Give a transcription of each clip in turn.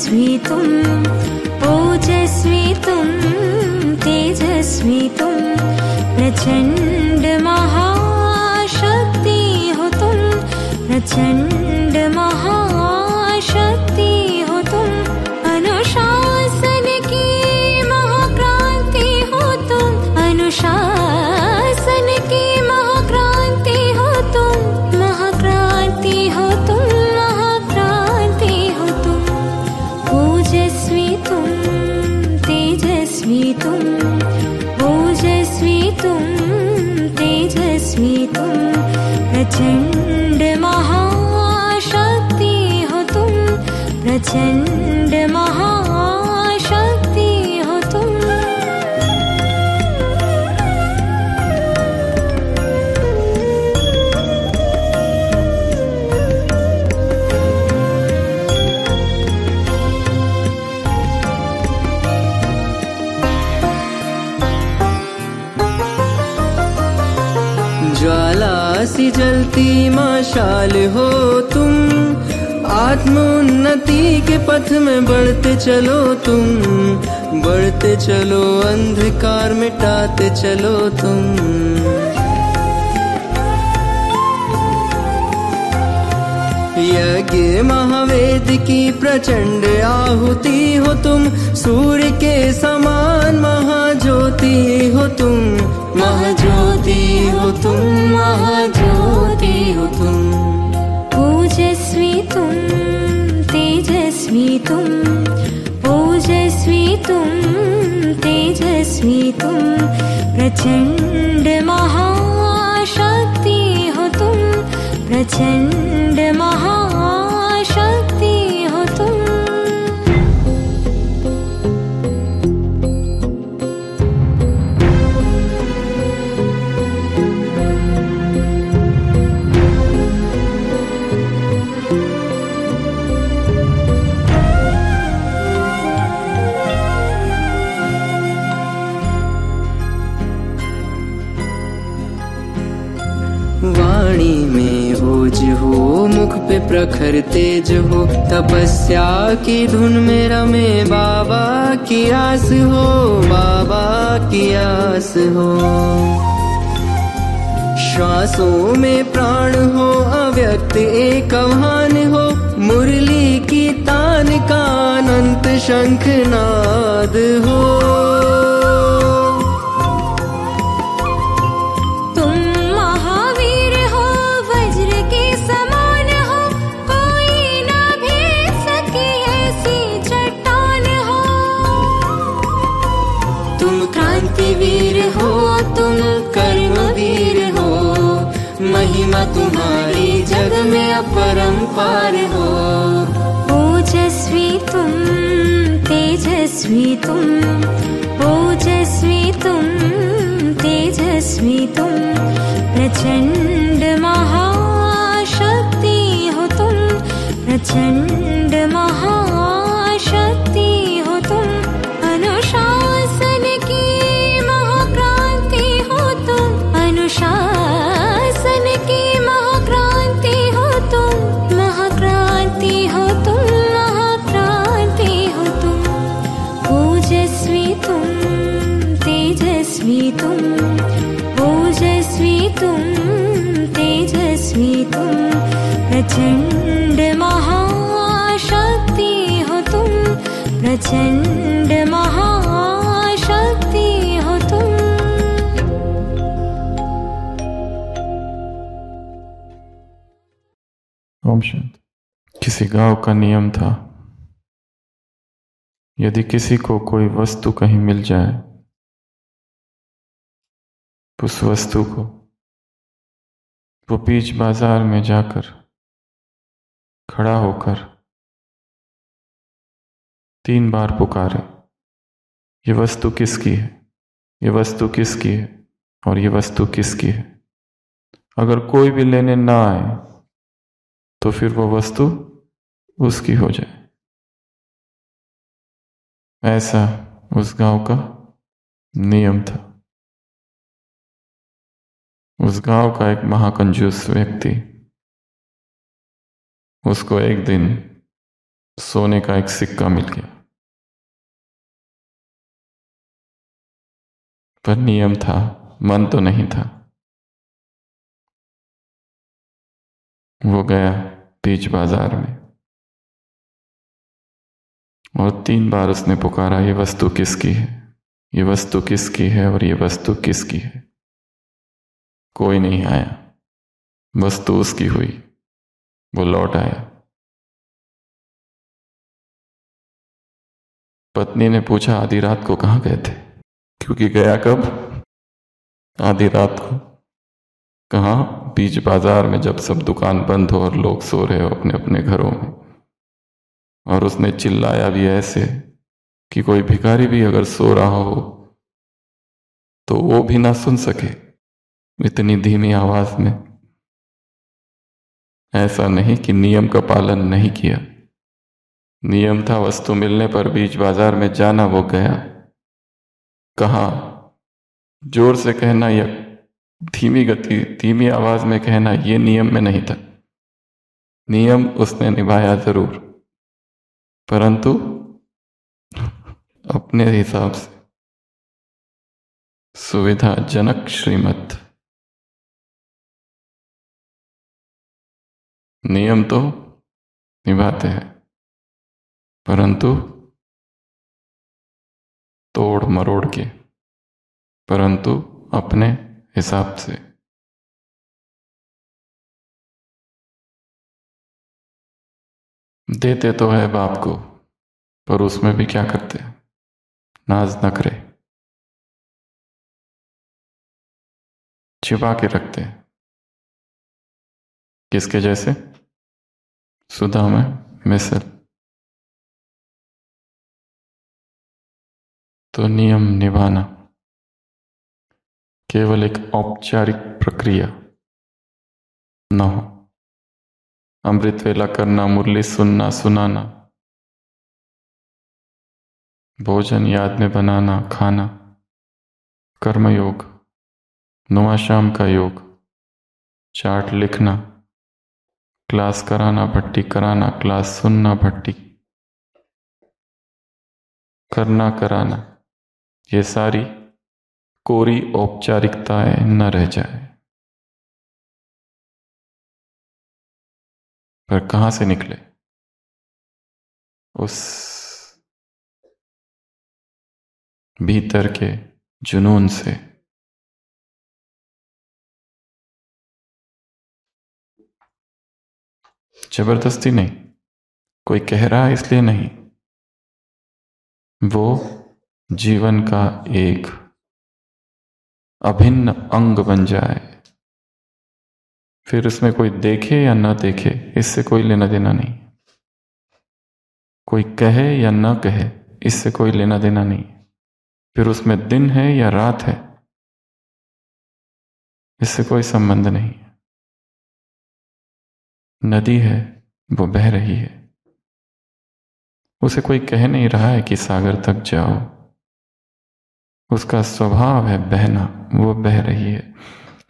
तेजस्वी तुम, ओजस्वी तुम, तेजस्वी तुम, प्रचंड महाशक्ति हो तुम, प्रचंड महाशक्ति हो तुम, अनुशासन की महाक्रांति हो तुम, अनुशासन की महाक्रांति हो तुम, महाक्रांति हो तुम, महाक्रांति हो तुम, ओजस्वी तुम, तेजस्वी तुम, ओजस्वी तुम, तेजस्वी तुम, प्रचंड महाशक्ति हो तुम, प्रचंड महाशक्ति हो तुम। ज्वाला सी जलती मशाल हो तुम, आत्मोन्नति के पथ में बढ़ते चलो तुम, बढ़ते चलो, अंधकार मिटाते चलो तुम। यज्ञ महावेद की प्रचंड आहुति हो तुम, सूर्य के समान महाज्योति हो तुम, महाज्योति हो तुम, महाज्योति हो तुम, ओजस्वी तुम, तेजस्वी तुम, ओजस्वी तुम, तेजस्वी तुम, प्रचंड महाशक्ति हो तुम, प्रचंड महाशक्ति हो तुम। वाणी में ओज हो, मुख पे प्रखर तेज हो, तपस्या की धुन में रमे बाबा की आस हो, बाबा की आस हो। श्वासों में प्राण हो, अव्यक्त एक आह्वान हो, मुरली की तान का अनंत शंखनाद हो। वीर हो तुम, कर्मवीर हो, महिमा तुम्हारी जग में अपरंपार हो। ओजस्वी तुम, तेजस्वी तुम, ओजस्वी तुम, तेजस्वी तुम, प्रचंड महाशक्ति हो तुम, प्रचंड महाशक्ति हो तुम, अनुशासन की महाक्रांति हो तुम, अनुशासन की महाक्रांति हो तुम, महाक्रांति हो तुम, महाक्रांति हो तुम, ओजस्वी तुम, तेजस्वी तुम, ओजस्वी तुम, तेजस्वी तुम, प्रचंड महाशक्ति हो तुम, प्रचंड महाशक्ति हो तुम। ओम शांति। किसी गांव का नियम था, यदि किसी को कोई वस्तु कहीं मिल जाए तो उस वस्तु को वो बीच बाजार में जाकर खड़ा होकर 3 बार पुकारे, ये वस्तु किसकी है, ये वस्तु किसकी है, और ये वस्तु किसकी है। अगर कोई भी लेने ना आए तो फिर वो वस्तु उसकी हो जाए। ऐसा उस गांव का नियम था। उस गांव का एक महाकंजूस व्यक्ति, उसको एक दिन सोने का एक सिक्का मिल गया, पर नियम था, मन तो नहीं था। वो गया बीच बाजार में और 3 बार उसने पुकारा, ये वस्तु किसकी है, ये वस्तु किसकी है, और ये वस्तु किसकी है। कोई नहीं आया। वस्तु उसकी हुई। वो लौट आया। पत्नी ने पूछा, आधी रात को कहाँ गए थे? क्योंकि गया कब? आधी रात को। कहाँ? बीच बाजार में, जब सब दुकान बंद हो और लोग सो रहे हो अपने अपने घरों में। और उसने चिल्लाया भी ऐसे कि कोई भिखारी भी अगर सो रहा हो तो वो भी ना सुन सके, इतनी धीमी आवाज में। ऐसा नहीं कि नियम का पालन नहीं किया। नियम था वस्तु मिलने पर बीच बाजार में जाना। वो गया। कहा? जोर से कहना या धीमी आवाज में कहना, ये नियम में नहीं था। नियम उसने निभाया जरूर, परंतु अपने हिसाब से, सुविधाजनक श्रीमत। नियम तो निभाते हैं, परंतु तोड़ मरोड़ के, परंतु अपने हिसाब से। देते तो है बाप को, पर उसमें भी क्या करते हैं? नाज नखरे छिपा के रखते हैं। किसके जैसे? सुधा में मिसल। तो नियम निभाना केवल एक औपचारिक प्रक्रिया न हो। अमृत वेला करना, मुरली सुनना, सुनाना, भोजन याद में बनाना, खाना, कर्मयोग, नुआ शाम का योग, चार्ट लिखना, क्लास कराना, भट्टी कराना, क्लास सुनना, भट्टी करना, कराना, ये सारी कोरी औपचारिकताएं न रह जाए। पर कहां से निकले? उस भीतर के जुनून से। जबरदस्ती नहीं, कोई कह रहा है इसलिए नहीं। वो जीवन का एक अभिन्न अंग बन जाए। फिर उसमें कोई देखे या ना देखे, इससे कोई लेना देना नहीं। कोई कहे या ना कहे, इससे कोई लेना देना नहीं। फिर उसमें दिन है या रात है, इससे कोई संबंध नहीं। नदी है, वो बह रही है। उसे कोई कह नहीं रहा है कि सागर तक जाओ। उसका स्वभाव है बहना, वो बह रही है।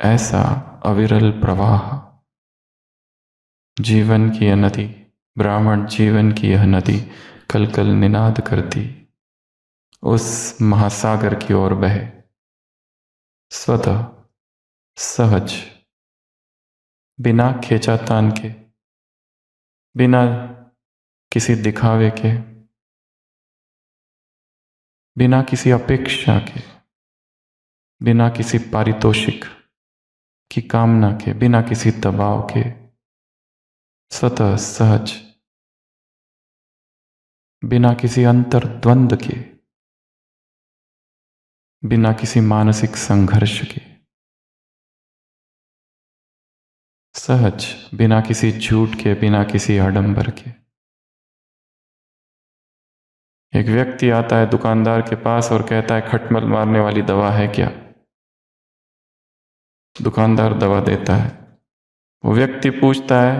ऐसा अविरल प्रवाह। जीवन की यह नदी, ब्राह्मण जीवन की यह नदी कल कल निनाद करती उस महासागर की ओर बहे, स्वतः सहज, बिना खींचातान के, बिना किसी दिखावे के, बिना किसी अपेक्षा के, बिना किसी पारितोषिक की कामना के, बिना किसी दबाव के, स्वतः सहज, बिना किसी अंतर्द्वंद के, बिना किसी मानसिक संघर्ष के, सहज, बिना किसी झूठ के, बिना किसी आडंबर के। एक व्यक्ति आता है दुकानदार के पास और कहता है, खटमल मारने वाली दवा है क्या? दुकानदार दवा देता है। वो व्यक्ति पूछता है,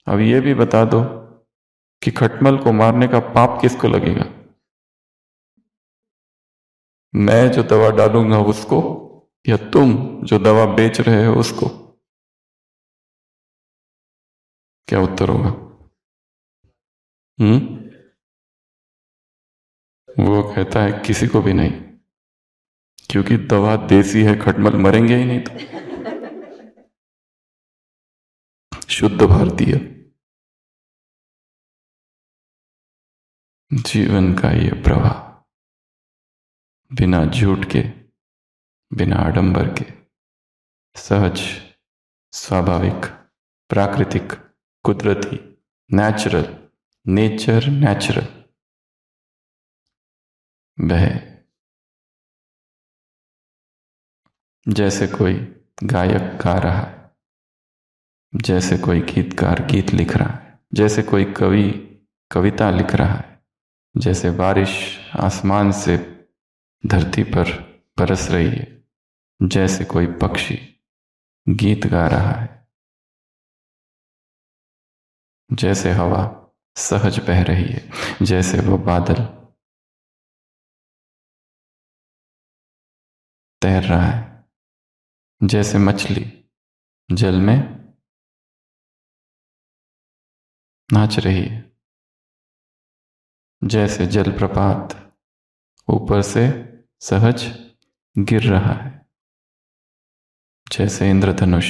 अब ये भी बता दो कि खटमल को मारने का पाप किसको लगेगा? मैं जो दवा डालूंगा उसको, या तुम जो दवा बेच रहे हो उसको? क्या उत्तर होगा? वो कहता है किसी को भी नहीं, क्योंकि दवा देसी है, खटमल मरेंगे ही नहीं। तो शुद्ध भारतीय जीवन का ये प्रवाह, बिना झूठ के, बिना आडंबर के, सहज, स्वाभाविक, प्राकृतिक, कुदरती, नेचुरल, नेचुरल वह जैसे कोई गायक गा रहा है, जैसे कोई गीतकार गीत लिख रहा है, जैसे कोई कवि कविता लिख रहा है, जैसे बारिश आसमान से धरती पर बरस रही है, जैसे कोई पक्षी गीत गा रहा है, जैसे हवा सहज बह रही है, जैसे वो बादल तैर रहा है, जैसे मछली जल में नाच रही है, जैसे जलप्रपात ऊपर से सहज गिर रहा है, जैसे इंद्रधनुष।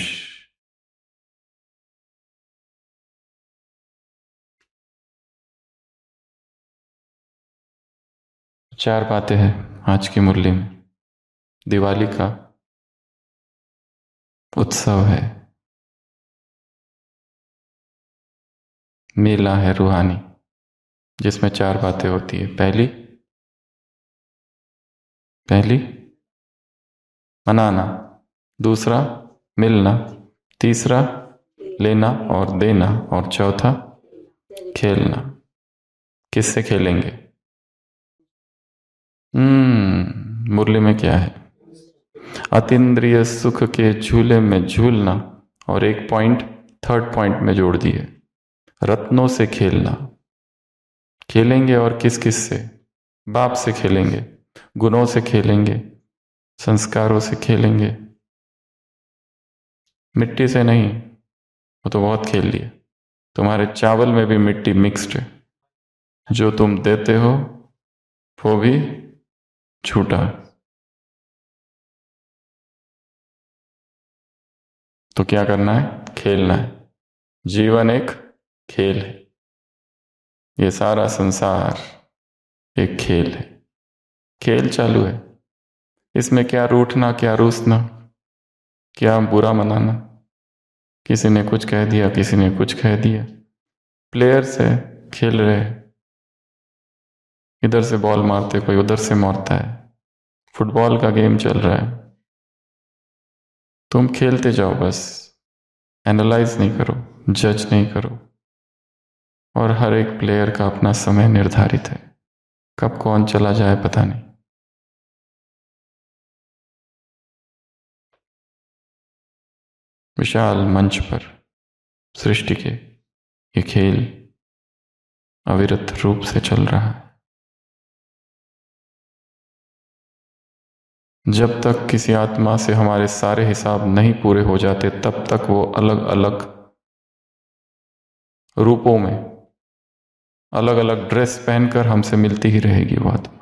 चार बातें हैं आज की मुरली में। दिवाली का उत्सव है, मेला है रूहानी, जिसमें चार बातें होती है। पहली मनाना, दूसरा मिलना, तीसरा लेना और देना, और चौथा खेलना। किससे खेलेंगे? मुरली में क्या है? अतीन्द्रिय सुख के झूले में झूलना, और एक पॉइंट थर्ड पॉइंट में जोड़ दिए, रत्नों से खेलना। खेलेंगे और किस किस से? बाप से खेलेंगे, गुणों से खेलेंगे, संस्कारों से खेलेंगे, मिट्टी से नहीं, वो तो बहुत खेल लिए। तुम्हारे चावल में भी मिट्टी मिक्स्ड है, जो तुम देते हो वो भी झूठा है। तो क्या करना है? खेलना है। जीवन एक खेल है, ये सारा संसार एक खेल है। खेल चालू है, इसमें क्या रूठना, क्या रूसना, क्या बुरा मनाना। किसी ने कुछ कह दिया, किसी ने कुछ कह दिया। प्लेयर्स है, खेल रहे हैं, इधर से बॉल मारते, कोई उधर से मारता है, फुटबॉल का गेम चल रहा है। तुम खेलते जाओ, बस एनालाइज नहीं करो, जज नहीं करो। और हर एक प्लेयर का अपना समय निर्धारित है, कब कौन चला जाए पता नहीं। विशाल मंच पर सृष्टि के ये खेल अविरत रूप से चल रहा है। जब तक किसी आत्मा से हमारे सारे हिसाब नहीं पूरे हो जाते, तब तक वो अलग अलग रूपों में, अलग अलग ड्रेस पहनकर हमसे मिलती ही रहेगी वो आत्मा।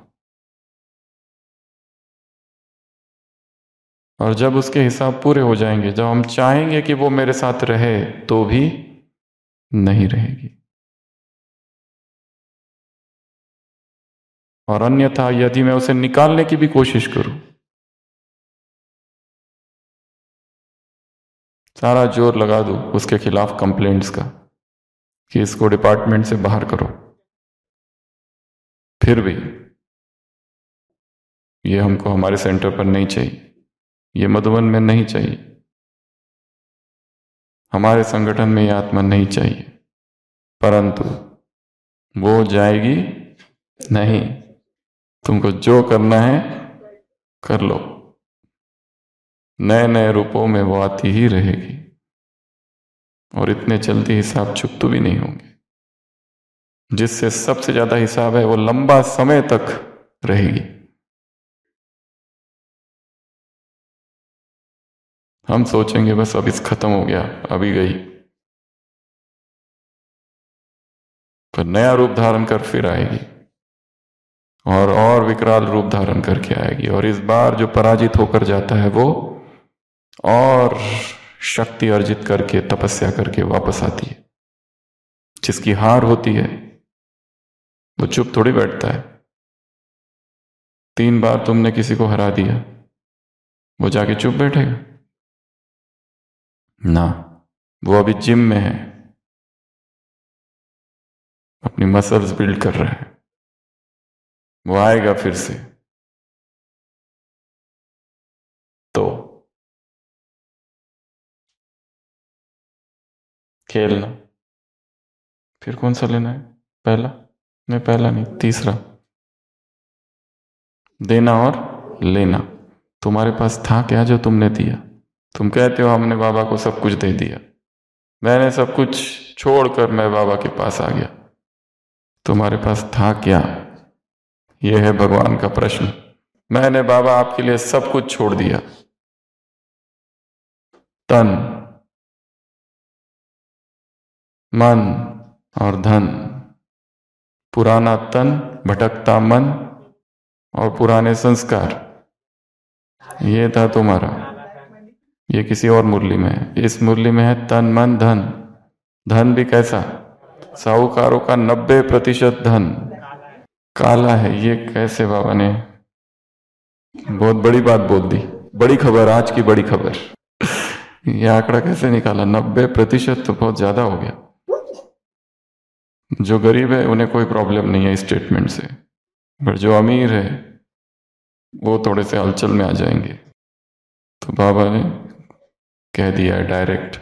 और जब उसके हिसाब पूरे हो जाएंगे, जब हम चाहेंगे कि वो मेरे साथ रहे, तो भी नहीं रहेगी। और अन्यथा यदि मैं उसे निकालने की भी कोशिश करूं, सारा जोर लगा दूं उसके खिलाफ कंप्लेंट्स का कि इसको डिपार्टमेंट से बाहर करो, फिर भी ये हमको हमारे सेंटर पर नहीं चाहिए, ये मधुबन में नहीं चाहिए, हमारे संगठन में ये आत्मा नहीं चाहिए। परंतु वो जाएगी नहीं। तुमको जो करना है कर लो, नए नए रूपों में वो आती ही रहेगी, और इतने जल्दी हिसाब चुकते भी नहीं होंगे। जिससे सबसे ज्यादा हिसाब है वो लंबा समय तक रहेगी। हम सोचेंगे बस अब इस खत्म हो गया, अभी गई, फिर नया रूप धारण कर फिर आएगी और विकराल रूप धारण करके आएगी, और इस बार जो पराजित होकर जाता है वो और शक्ति अर्जित करके तपस्या करके वापस आती है। जिसकी हार होती है वो चुप थोड़ी बैठता है। 3 बार तुमने किसी को हरा दिया, वो जाके चुप बैठेगा ना? वो अभी जिम में है, अपनी मसल्स बिल्ड कर रहा है, वो आएगा फिर से। तो खेलना। फिर कौन सा लेना है? पहला नहीं, पहला नहीं, तीसरा। देना और लेना। तुम्हारे पास था क्या जो तुमने दिया? तुम कहते हो हमने बाबा को सब कुछ दे दिया, मैंने सब कुछ छोड़कर मैं बाबा के पास आ गया। तुम्हारे पास था क्या? यह है भगवान का प्रश्न। मैंने बाबा आपके लिए सब कुछ छोड़ दिया। तन, मन और धन। पुराना तन, भटकता मन और पुराने संस्कार, ये था तुम्हारा। ये किसी और मुरली में है, इस मुरली में है तन मन धन। धन भी कैसा? साहूकारों का 90% धन काला है। ये कैसे बाबा ने बहुत बड़ी बात बोल दी। बड़ी खबर, आज की बड़ी खबर। ये आंकड़ा कैसे निकाला? 90% तो बहुत ज्यादा हो गया। जो गरीब है उन्हें कोई प्रॉब्लम नहीं है इस स्टेटमेंट से, पर जो अमीर है वो थोड़े से हलचल में आ जाएंगे। तो बाबा ने कह दिया है डायरेक्ट,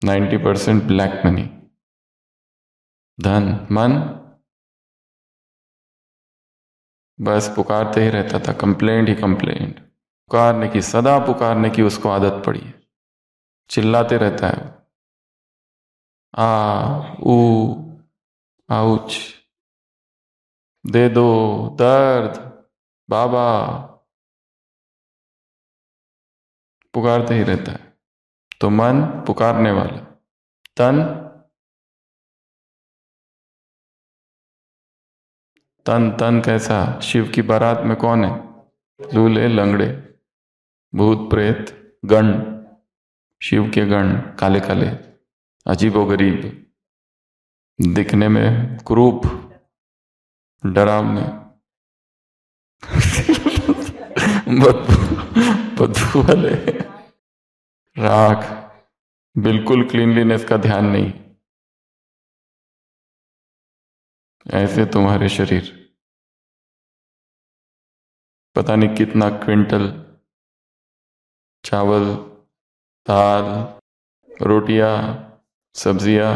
90% ब्लैक मनी। धन मन बस पुकारते ही रहता था, कंप्लेंट ही कंप्लेंट, पुकारने की, सदा पुकारने की उसको आदत पड़ी है। चिल्लाते रहता है, आ ऊ आउच, दे दो दर्द बाबा, पुकारते ही रहता है। तो मन पुकारने वाला, तन तन तन कैसा? शिव की बारात में कौन है? लूले लंगड़े, भूत प्रेत, गण, शिव के गण, काले काले, अजीबो गरीब, दिखने में क्रूप, डरावने, बदबू वाले, राख, बिल्कुल क्लीनलीनेस का ध्यान नहीं। ऐसे तुम्हारे शरीर, पता नहीं कितना क्विंटल चावल, दाल, रोटियां, सब्जियां,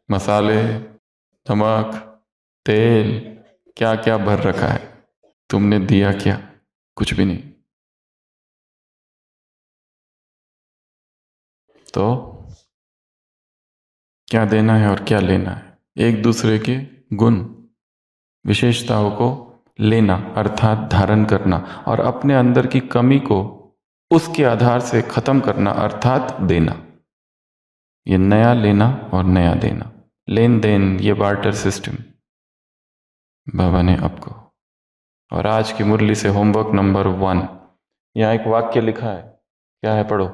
मसाले, नमक, तेल, क्या क्या भर रखा है। तुमने दिया क्या? कुछ भी नहीं। तो क्या देना है और क्या लेना है? एक दूसरे के गुण विशेषताओं को लेना अर्थात धारण करना, और अपने अंदर की कमी को उसके आधार से खत्म करना अर्थात देना। ये नया लेना और नया देना, लेन देन, ये बार्टर सिस्टम बाबा ने आपको। और आज की मुरली से होमवर्क नंबर 1, यहां एक वाक्य लिखा है, क्या है? पढ़ो।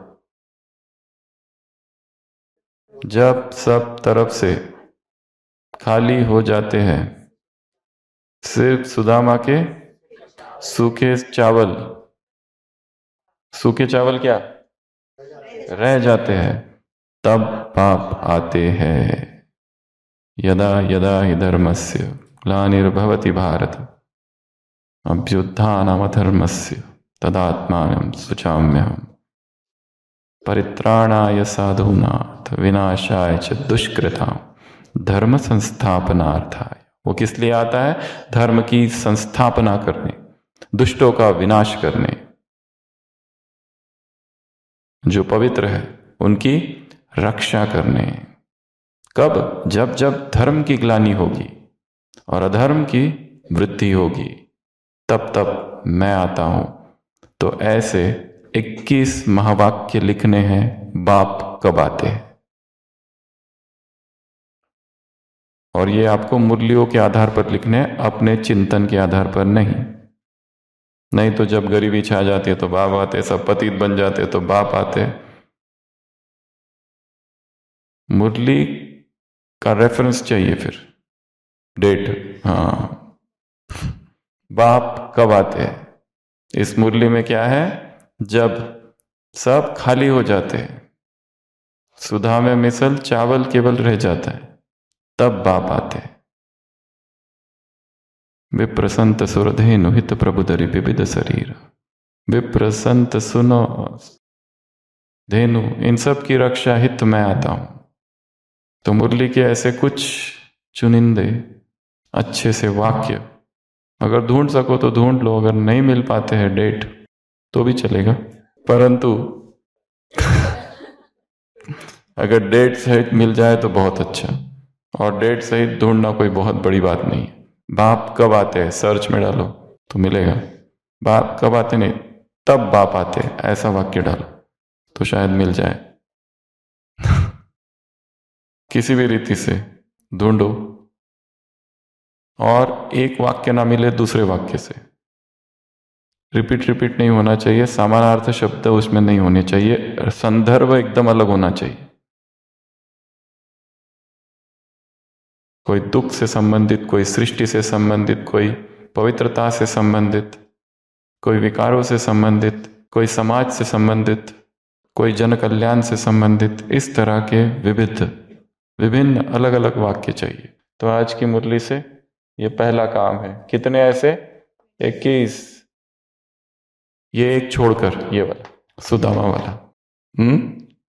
जब सब तरफ से खाली हो जाते हैं, सिर्फ सुदामा के सूखे चावल, सूखे चावल क्या रह जाते हैं, तब पाप आते हैं। यदा यदा हि धर्मस्य ग्लानिर्भवति भारत अभ्युत्थानमधर्मस्य तदात्मानं सृजाम्यहम् परित्राणाय साधूनां विनाशाय च दुष्कृतां धर्म संस्थापनार्थाय। वो किस लिए आता है? धर्म की संस्थापना करने, दुष्टों का विनाश करने। जो पवित्र है उनकी रक्षा करने। कब? जब जब धर्म की ग्लानि होगी और अधर्म की वृद्धि होगी, तब तब मैं आता हूं। तो ऐसे 21 महावाक्य लिखने हैं। बाप कब आते हैं? और ये आपको मुरलियों के आधार पर लिखने हैं, अपने चिंतन के आधार पर नहीं तो जब गरीबी छा जाती है तो बाप आते, सब पतित बन जाते तो बाप आते। मुरली का रेफरेंस चाहिए, फिर डेट। हाँ, बाप कब आते हैं? इस मुरली में क्या है? जब सब खाली हो जाते हैं, सुधा में मिसल चावल केवल रह जाता है, तब बाप आते हैं। विप्रसंत सुरधेनु हित प्रभुदरि विविध शरीर। विप्रसंत सुनो धेनु, इन सब की रक्षा हित मैं आता हूं। तो मुरली के ऐसे कुछ चुनिंदे अच्छे से वाक्य अगर ढूंढ सको तो ढूंढ लो, अगर नहीं मिल पाते हैं डेट तो भी चलेगा, परंतु अगर डेट सहित मिल जाए तो बहुत अच्छा, और डेट सहित ढूंढना कोई बहुत बड़ी बात नहीं है। बाप कब आते हैं सर्च में डालो तो मिलेगा। बाप कब आते, नहीं तब बाप आते, ऐसा वाक्य डालो तो शायद मिल जाए। किसी भी रीति से ढूंढो, और एक वाक्य ना मिले दूसरे वाक्य से। रिपीट नहीं होना चाहिए, समानार्थ शब्द उसमें नहीं होने चाहिए, संदर्भ एकदम अलग होना चाहिए। कोई दुख से संबंधित, कोई सृष्टि से संबंधित, कोई पवित्रता से संबंधित, कोई विकारों से संबंधित, कोई समाज से संबंधित, कोई जन कल्याण से संबंधित, इस तरह के विभिन्न अलग अलग वाक्य चाहिए। तो आज की मुरली से ये पहला काम है। कितने ऐसे? 21। ये एक छोड़कर ये वाला सुदामा वाला।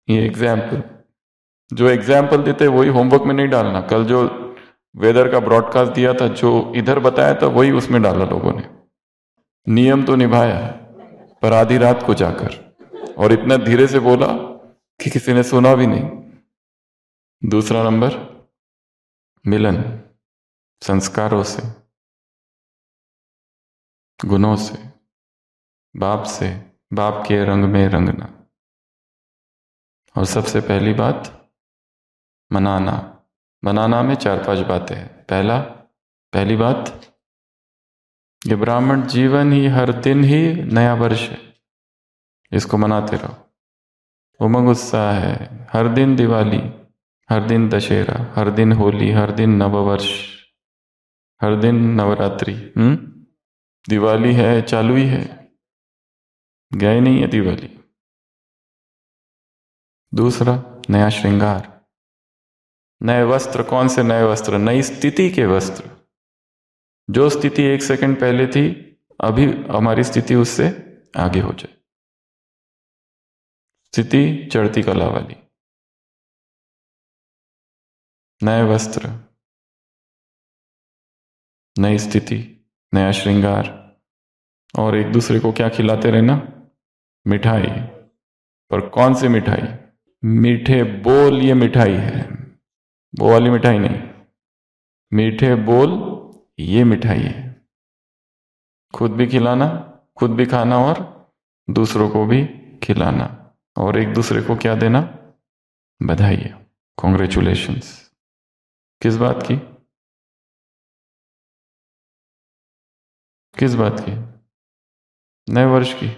ये एग्जाम्पल, जो एग्जाम्पल देते वही होमवर्क में नहीं डालना। कल जो वेदर का ब्रॉडकास्ट दिया था, जो इधर बताया था वही उसमें डाला लोगों ने। नियम तो निभाया पर आधी रात को जाकर, और इतना धीरे से बोला कि किसी ने सुना भी नहीं। दूसरा नंबर, मिलन संस्कारों से, गुणों से, बाप के रंग में रंगना। और सबसे पहली बात, मनाना में 4-5 बातें हैं। पहली बात, ये ब्राह्मण जीवन ही हर दिन ही नया वर्ष है, इसको मनाते रहो। उमंग उत्साह है, हर दिन दिवाली, हर दिन दशहरा, हर दिन होली, हर दिन नववर्ष, हर दिन नवरात्रि। दिवाली है, चालू ही है, गए नहीं है दिवाली। दूसरा, नया श्रृंगार, नए वस्त्र। कौन से नए वस्त्र? नई स्थिति के वस्त्र। जो स्थिति 1 सेकंड पहले थी, अभी हमारी स्थिति उससे आगे हो जाए। स्थिति चढ़ती कला वाली। नए वस्त्र, नई स्थिति, नया श्रृंगार, और एक दूसरे को क्या खिलाते रहना? मिठाई। पर कौन सी मिठाई? मीठे बोल, ये मिठाई है, वो वाली मिठाई नहीं। मीठे बोल, ये मिठाई है। खुद भी खिलाना, खुद भी खाना, और दूसरों को भी खिलाना। और एक दूसरे को क्या देना? बधाई, कॉन्ग्रेचुलेशंस। किस बात की? किस बात की? नए वर्ष की,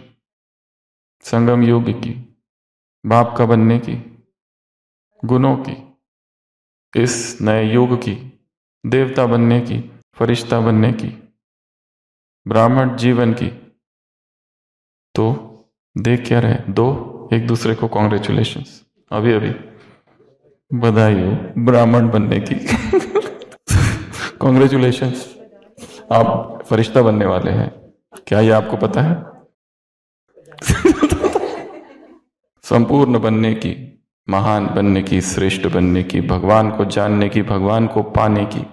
संगम युग की, बाप का बनने की, गुणों की, इस नए युग की, देवता बनने की, फरिश्ता बनने की, ब्राह्मण जीवन की। तो देख क्या रहे? 2, एक दूसरे को कॉन्ग्रेचुलेशंस, अभी बधाई हो ब्राह्मण बनने की। कॉन्ग्रेचुलेशंस, आप फरिश्ता बनने वाले हैं। क्या ये आपको पता है? संपूर्ण बनने की, महान बनने की, श्रेष्ठ बनने की, भगवान को जानने की, भगवान को पाने की,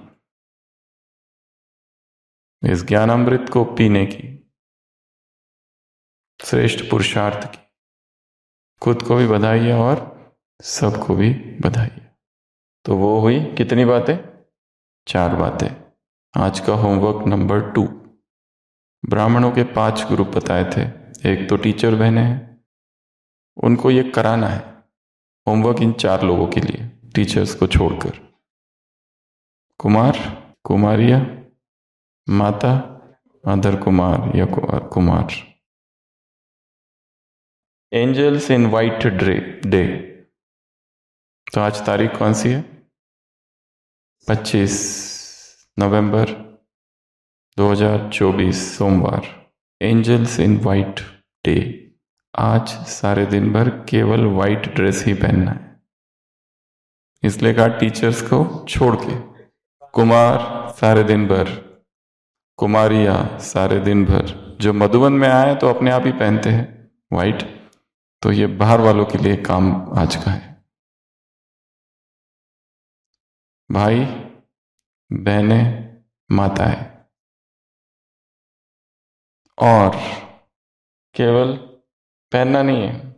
इस ज्ञानामृत को पीने की, श्रेष्ठ पुरुषार्थ की। खुद को भी बधाई है और सबको भी बधाई है। तो वो हुई कितनी बातें? 4 बातें। आज का होमवर्क नंबर 2, ब्राह्मणों के 5 ग्रुप बताए थे। एक तो टीचर बहने हैं, उनको ये कराना है होमवर्क इन 4 लोगों के लिए, टीचर्स को छोड़कर। कुमार, कुमारिया, माता, अदर कुमार या कुमार। Angels in white day. तो आज तारीख कौन सी है? 25 नवंबर 2024 सोमवार। Angels in white day. आज सारे दिन भर केवल वाइट ड्रेस ही पहनना है, इसलिए कहा टीचर्स को छोड़ के। कुमार सारे दिन भर, कुमारिया सारे दिन भर। जो मधुबन में आए तो अपने आप ही पहनते हैं वाइट, तो ये बाहर वालों के लिए काम आज का है। भाई बहनें माताएं, और केवल पहनना नहीं है,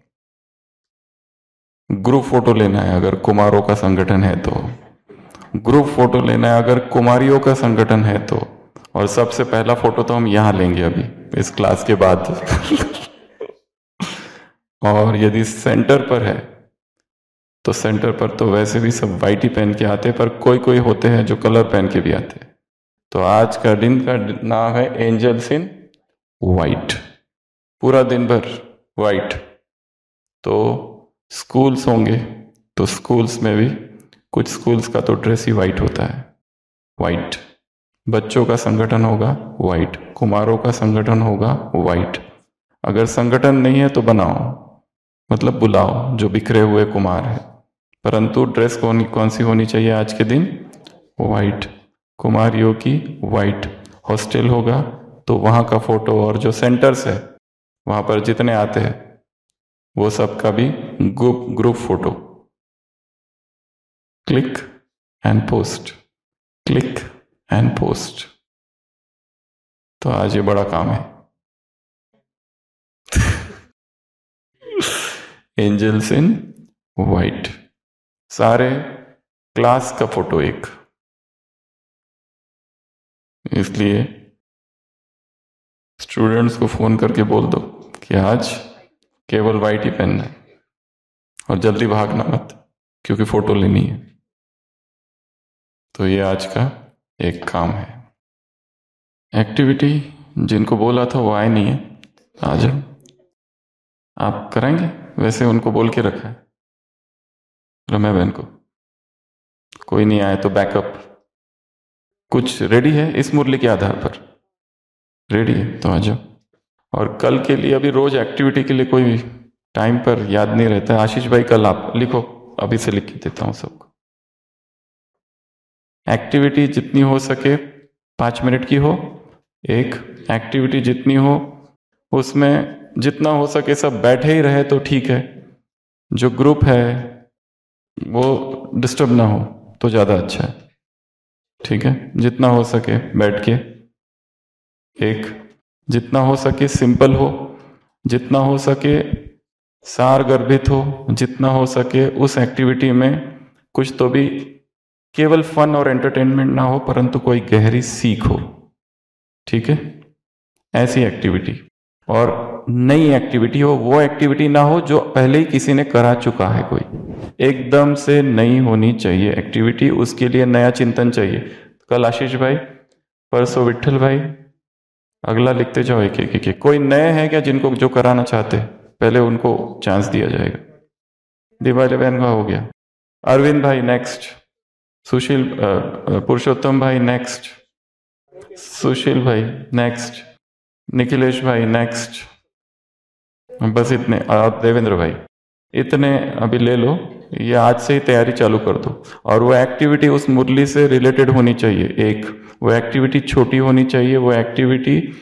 ग्रुप फोटो लेना है अगर कुमारों का संगठन है तो, ग्रुप फोटो लेना है अगर कुमारियों का संगठन है तो। और सबसे पहला फोटो तो हम यहां लेंगे अभी इस क्लास के बाद। और यदि सेंटर पर है तो सेंटर पर तो वैसे भी सब वाइट ही पहन के आते हैं, पर कोई कोई होते हैं जो कलर पहन के भी आते हैं। तो आज का दिन का नाम है एंजल्स इन वाइट, पूरा दिन भर वाइट। तो स्कूल्स होंगे तो स्कूल्स में भी कुछ स्कूल्स का तो ड्रेस ही वाइट होता है, वाइट। बच्चों का संगठन होगा वाइट, कुमारों का संगठन होगा वाइट। अगर संगठन नहीं है तो बनाओ, मतलब बुलाओ जो बिखरे हुए कुमार है, परंतु ड्रेस कौन सी होनी चाहिए आज के दिन? वाइट। कुमारियों की वाइट। हॉस्टल होगा तो वहाँ का फोटो, और जो सेंटर्स है वहाँ पर जितने आते हैं वो सब का भी group photo. Click and post, click and post. तो आज ये बड़ा काम है। एंजल्स इन वाइट, सारे क्लास का फोटो एक। इसलिए स्टूडेंट्स को फोन करके बोल दो कि आज केवल वाइट ही पहनना है, और जल्दी भागना मत क्योंकि फोटो लेनी है। तो ये आज का एक काम है। एक्टिविटी जिनको बोला था वो आए नहीं है, आ जाओ। आप कराएंगे? वैसे उनको बोल के रखा है रम्या बहन को, कोई नहीं आए तो बैकअप कुछ रेडी है इस मुरली के आधार पर? रेडी है तो आ जाओ। और कल के लिए अभी रोज एक्टिविटी के लिए कोई टाइम पर याद नहीं रहता है। आशीष भाई कल आप लिखो, अभी से लिख के देता हूं सबको। एक्टिविटी जितनी हो सके 5 मिनट की हो, एक एक्टिविटी जितनी हो उसमें जितना हो सके सब बैठे ही रहे तो ठीक है। जो ग्रुप है वो डिस्टर्ब ना हो तो ज़्यादा अच्छा है, ठीक है। जितना हो सके बैठ के, एक जितना हो सके सिंपल हो, जितना हो सके सार गर्भित हो, जितना हो सके उस एक्टिविटी में कुछ तो भी केवल फन और एंटरटेनमेंट ना हो परंतु कोई गहरी सीख हो, ठीक है। ऐसी एक्टिविटी। और नई एक्टिविटी हो, वो एक्टिविटी ना हो जो पहले ही किसी ने करा चुका है, कोई एकदम से नई होनी चाहिए एक्टिविटी। उसके लिए नया चिंतन चाहिए। कल आशीष भाई, परसों विट्ठल भाई, अगला लिखते जाओ एक एक। कोई नए हैं क्या जिनको जो कराना चाहते, पहले उनको चांस दिया जाएगा। दिवाली बहन का हो गया, अरविंद भाई नेक्स्ट, सुशील पुरुषोत्तम भाई नेक्स्ट, सुशील भाई नेक्स्ट, निखिलेश भाई नेक्स्ट, बस इतने। और देवेंद्र भाई, इतने अभी ले लो, ये आज से ही तैयारी चालू कर दो। और वो एक्टिविटी उस मुरली से रिलेटेड होनी चाहिए। एक वो एक्टिविटी छोटी होनी चाहिए, वो एक्टिविटी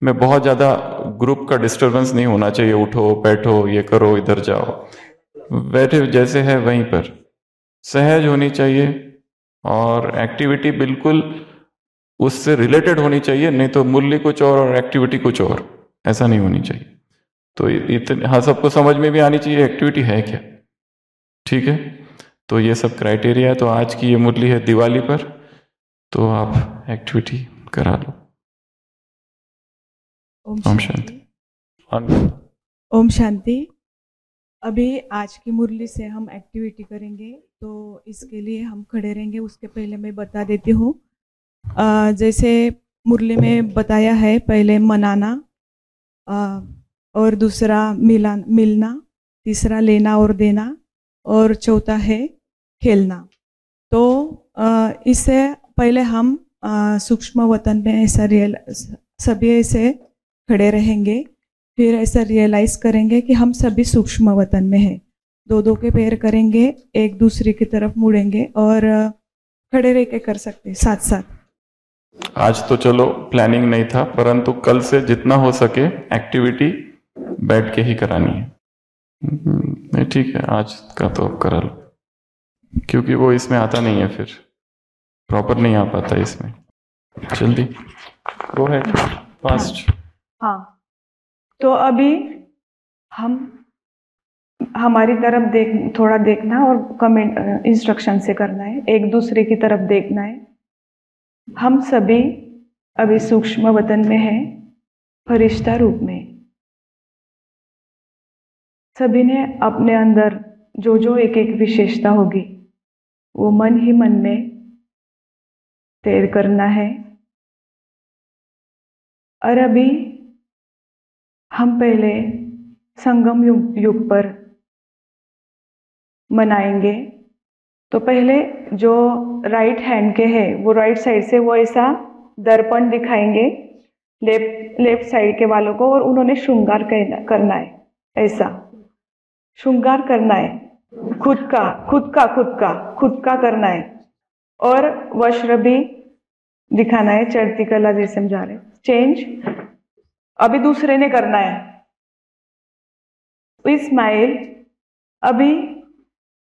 में बहुत ज़्यादा ग्रुप का डिस्टरबेंस नहीं होना चाहिए। उठो बैठो ये करो इधर जाओ, बैठे जैसे है वहीं पर सहज होनी चाहिए। और एक्टिविटी बिल्कुल उससे रिलेटेड होनी चाहिए, नहीं तो मुरली कुछ और एक्टिविटी कुछ और, ऐसा नहीं होनी चाहिए। तो इतने, हाँ, सबको समझ में भी आनी चाहिए एक्टिविटी है क्या, ठीक है। तो ये सब क्राइटेरिया है। तो आज की ये मुरली है दिवाली पर, तो आप एक्टिविटी करा लो। ओम शांति। ओम शांति। अभी आज की मुरली से हम एक्टिविटी करेंगे, तो इसके लिए हम खड़े रहेंगे। उसके पहले मैं बता देती हूँ, जैसे मुरली में बताया है, पहले मनाना, और दूसरा मिलना, तीसरा लेना और देना, और चौथा है खेलना। तो इससे पहले हम सूक्ष्म वतन में ऐसा सभी ऐसे खड़े रहेंगे, फिर ऐसा रियलाइज करेंगे कि हम सभी सूक्ष्म वतन में हैं। दो दो के पैर करेंगे, एक दूसरे की तरफ मुड़ेंगे और खड़े रह के कर सकते हैं साथ साथ। आज तो चलो प्लानिंग नहीं था, परंतु कल से जितना हो सके एक्टिविटी बैठ के ही करानी है। नहीं ठीक है, आज का तो करा लो, क्योंकि वो इसमें आता नहीं है, फिर प्रॉपर नहीं आ पाता इसमें। जल्दी गो है फास्ट। हाँ, तो अभी हम हमारी तरफ थोड़ा देखना और कमेंट इंस्ट्रक्शन से करना है, एक दूसरे की तरफ देखना है। हम सभी अभी सूक्ष्म वतन में हैं, फरिश्ता रूप में। सभी ने अपने अंदर जो जो एक एक विशेषता होगी वो मन ही मन में तैर करना है। और अभी हम पहले संगम युग पर मनाएंगे। तो पहले जो राइट हैंड के है वो राइट साइड से वो ऐसा दर्पण दिखाएंगे लेफ्ट साइड के वालों को, और उन्होंने श्रृंगार करना है, ऐसा श्रृंगार करना है, खुद का करना है। और वस्त्र भी दिखाना है, चढ़ती कला जैसे हम जा रहे हैं। चेंज अभी दूसरे ने करना है। स्माइल, अभी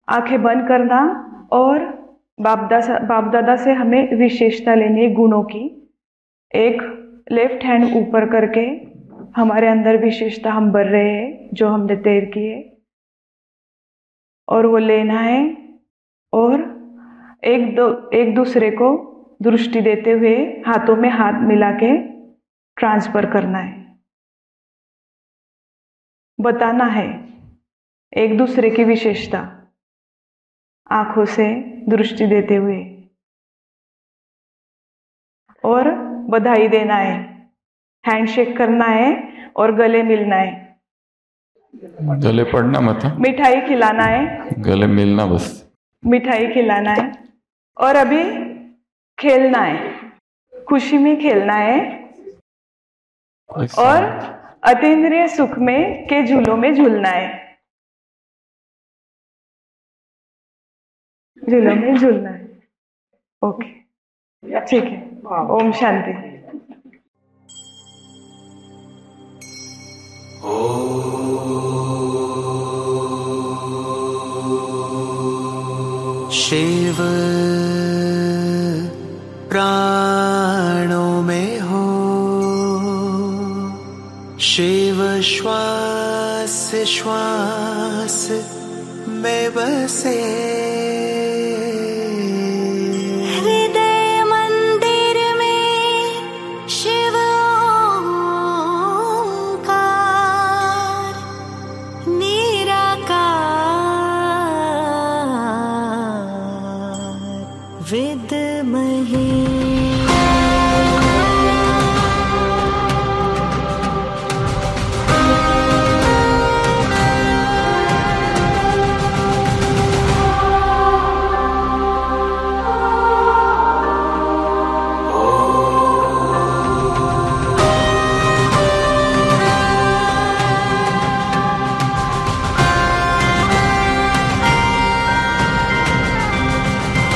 आंखें बंद करना और बाप दादा से हमें विशेषता लेनी है गुणों की। एक लेफ्ट हैंड ऊपर करके हमारे अंदर विशेषता हम भर रहे हैं जो हमने तैर की है, और वो लेना है और एक दूसरे को दृष्टि देते हुए हाथों में हाथ मिला के ट्रांसफर करना है, बताना है एक दूसरे की विशेषता आंखों से दृष्टि देते हुए, और बधाई देना है, हैंडशेक करना है और गले मिलना है। गले पड़ना मत, मिठाई खिलाना है, गले मिलना बस, मिठाई खिलाना है। और अभी खेलना है, खुशी में खेलना है, और अतीन्द्रिय सुख में के झूलों में झूलना है, झूलों में झूलना है। ओके, ठीक है। ओम शांति। शिव प्राणों में हो, शिव श्वास श्वास में बसे, हृदय मंदिर में शिव ओंकार निराकार विद्महे।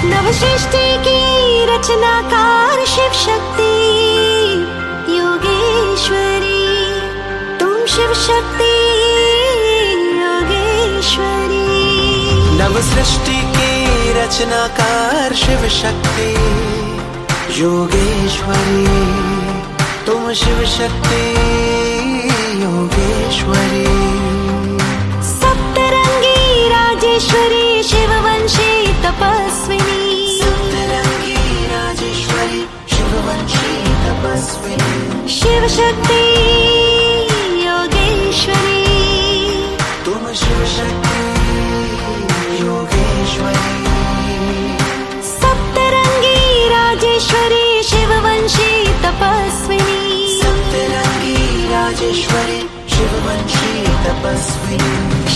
नवसृष्टि की रचनाकार शिव शक्ति योगेश्वरी, तुम शिव शक्ति योगेश्वरी। नवसृष्टि की रचनाकार शिव शक्ति योगेश्वरी, तुम शिव शक्ति योगेश्वरी। सप्तरंगी राजेश्वरी शिववंशी तपस्विनी, शिव शक्ति योगेश्वरी, तुम शिव शक्ति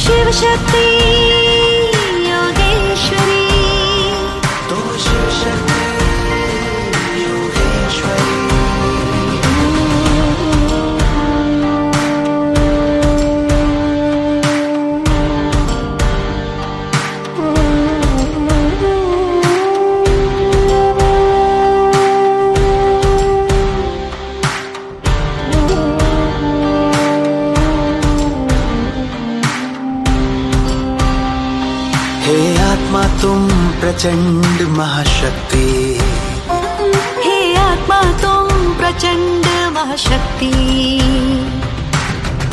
शिव शक्ति योगेश्वरी, तुम शिव शक्ति योगेश्वरी। हे आत्मा तुम प्रचंड महाशक्ति, हे आत्मा तुम प्रचंड महाशक्ति,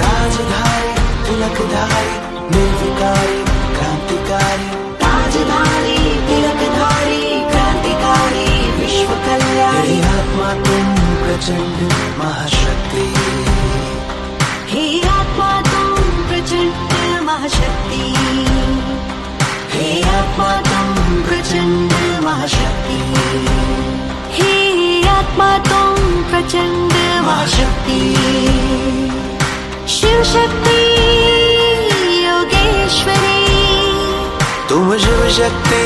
ताजधारी तिलकधारी निर्विकारी क्रांतिकारी, ताजधारी तिलकधारी क्रांतिकारी विश्व कल्याणी। हे आत्मा तुम प्रचंड महाशक्ति, हे आत्मा तुम प्रचंड महाशक्ति, हे आत्मा तुम प्रचंड महाशक्ति, हे आत्मा तुम प्रचंड महाशक्ति। शिव शक्ति योगेश्वरी, तुम शिव शक्ति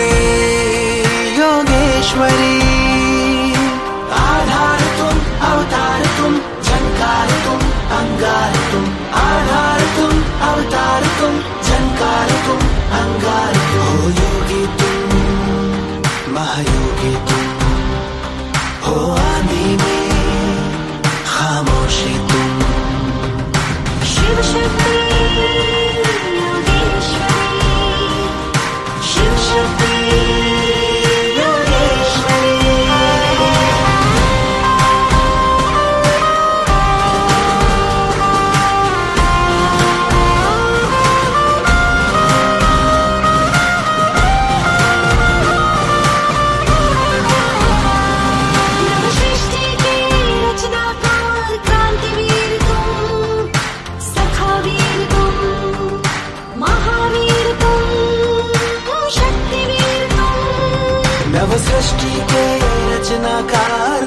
योगेश्वरी। आधार तुम अवतार तुम झंकार तुम अंगार तुम, आधार तुम अवतार तुम झंकार तुम अंगार तुम। हो योगी तुम महायोगी तुम, हो आंधी में खामोशी तुम। शिव शक्ति योगेश्वरी, शिव शक्ति योगेश्वरी। सृष्टि के रचनाकार क्रांतिवीर तुम, सखावीर तुम, महावीर तुम, शक्तिवीर तुम। नव सृष्टि के रचनाकार